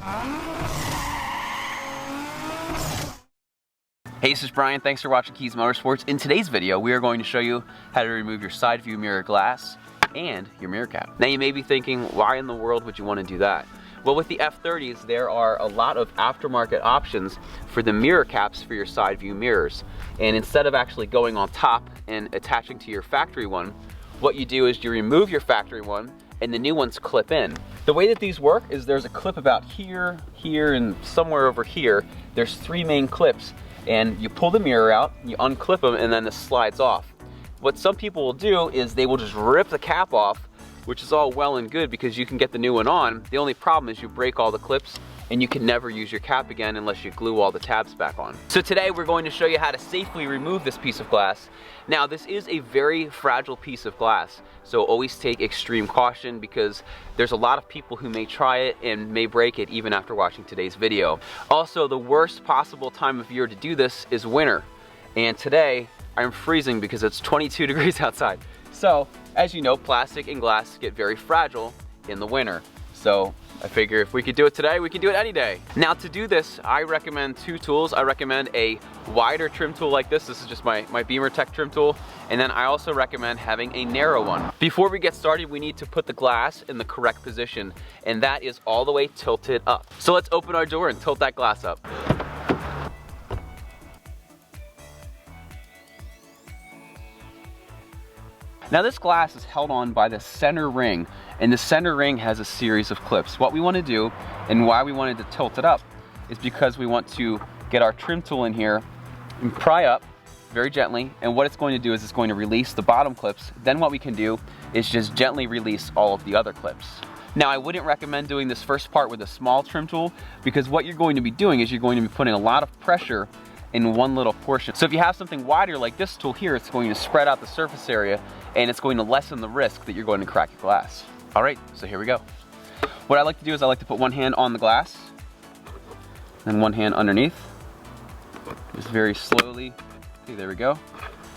Hey, this is Brian. Thanks for watching Kies Motorsports. In today's video, we are going to show you how to remove your side view mirror glass and your mirror cap. Now you may be thinking, why in the world would you want to do that? Well, with the F30s, there are a lot of aftermarket options for the mirror caps for your side view mirrors. And instead of actually going on top and attaching to your factory one, what you do is you remove your factory one and the new ones clip in. The way that these work is there's a clip about here, here, and somewhere over here. There's 3 main clips. And you pull the mirror out, you unclip them, and then this slides off. What some people will do is they will just rip the cap off, which is all well and good because you can get the new one on. The only problem is you break all the clips and you can never use your cap again unless you glue all the tabs back on. So today we're going to show you how to safely remove this piece of glass. Now this is a very fragile piece of glass, so always take extreme caution because there's a lot of people who may try it and may break it even after watching today's video. Also, the worst possible time of year to do this is winter. And today I'm freezing because it's 22 degrees outside. So as you know, plastic and glass get very fragile in the winter. So I figure if we could do it today, we can do it any day. Now to do this, I recommend 2 tools. I recommend a wider trim tool like this. This is just my BimmerTech trim tool. And then I also recommend having a narrow one. Before we get started, we need to put the glass in the correct position, and that is all the way tilted up. So let's open our door and tilt that glass up. Now this glass is held on by the center ring, and the center ring has a series of clips. What we want to do, and why we wanted to tilt it up, is because we want to get our trim tool in here and pry up very gently, and what it's going to do is it's going to release the bottom clips. Then what we can do is just gently release all of the other clips. Now I wouldn't recommend doing this first part with a small trim tool, because what you're going to be doing is you're going to be putting a lot of pressure in one little portion. So if you have something wider like this tool here, it's going to spread out the surface area and it's going to lessen the risk that you're going to crack your glass. All right, so here we go. What I like to do is I like to put one hand on the glass and one hand underneath. Just very slowly. Okay, there we go.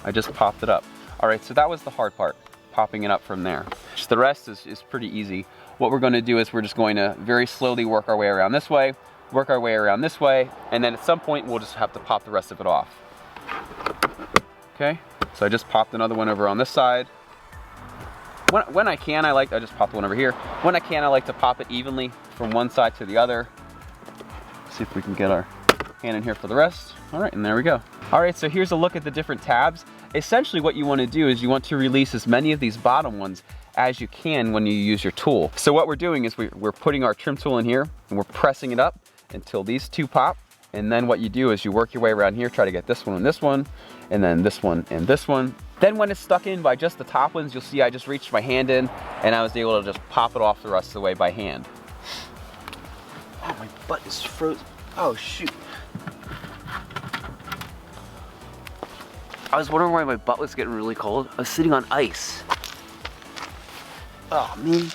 I just popped it up. All right, so that was the hard part, popping it up from there. Just the rest is pretty easy. What we're going to do is we're just going to very slowly work our way around this way, work our way around this way, and then at some point we'll just have to pop the rest of it off. Okay, so I just popped another one over on this side. When I can, I just popped one over here. When I can, I like to pop it evenly from one side to the other. See if we can get our hand in here for the rest. All right, and there we go. All right, so here's a look at the different tabs. Essentially what you want to do is you want to release as many of these bottom ones as you can when you use your tool. So what we're doing is we're putting our trim tool in here and we're pressing it up until these 2 pop. And then what you do is you work your way around here, try to get this one and this one, and then this one and this one. Then when it's stuck in by just the top ones, you'll see I just reached my hand in and I was able to just pop it off the rest of the way by hand. Oh, my butt is frozen. Oh, shoot. I was wondering why my butt was getting really cold. I was sitting on ice. Oh, man,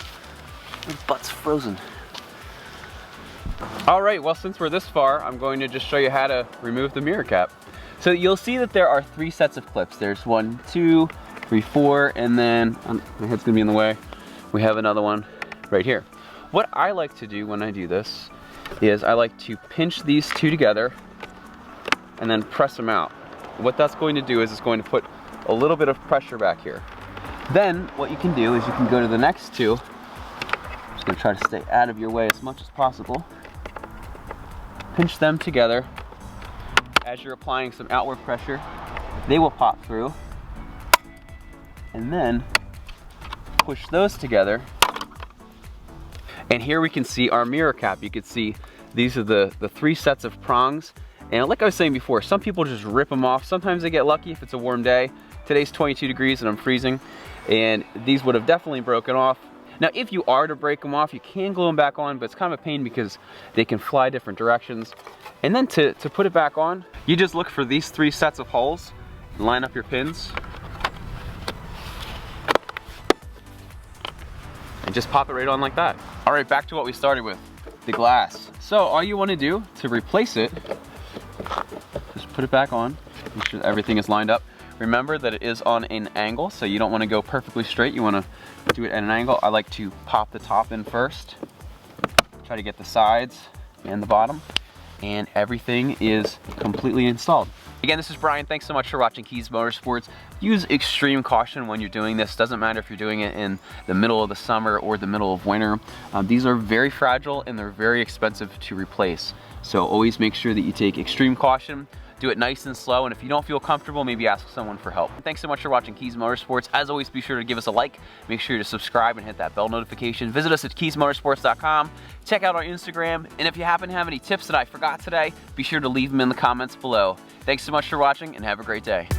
my butt's frozen. All right, well, since we're this far, I'm going to just show you how to remove the mirror cap. So you'll see that there are 3 sets of clips. There's 1, 2, 3, 4, and then, my head's gonna be in the way, we have another one right here. What I like to do when I do this is I like to pinch these 2 together and then press them out. What that's going to do is it's going to put a little bit of pressure back here. Then what you can do is you can go to the next 2. I'm just gonna try to stay out of your way as much as possible. Pinch them together. As you're applying some outward pressure, they will pop through. And then push those together. And here we can see our mirror cap. You can see these are the 3 sets of prongs. And like I was saying before, some people just rip them off. Sometimes they get lucky if it's a warm day. Today's 22 degrees and I'm freezing. And these would have definitely broken off. Now, if you are to break them off, you can glue them back on, but it's kind of a pain because they can fly different directions. And then to put it back on, you just look for these 3 sets of holes, line up your pins, and just pop it right on like that. All right, back to what we started with, the glass. So all you want to do to replace it, just put it back on, make sure everything is lined up. Remember that it is on an angle, so you don't want to go perfectly straight. You want to do it at an angle. I like to pop the top in first, try to get the sides, and the bottom, and everything is completely installed. Again, this is Brian. Thanks so much for watching Kies Motorsports. Use extreme caution when you're doing this. Doesn't matter if you're doing it in the middle of the summer or the middle of winter. These are very fragile and they're very expensive to replace. So always make sure that you take extreme caution. Do it nice and slow, and if you don't feel comfortable, maybe ask someone for help. Thanks so much for watching Kies Motorsports. As always, be sure to give us a like, make sure to subscribe and hit that bell notification. Visit us at kiesmotorsports.com, check out our Instagram, and if you happen to have any tips that I forgot today, be sure to leave them in the comments below. Thanks so much for watching, and have a great day.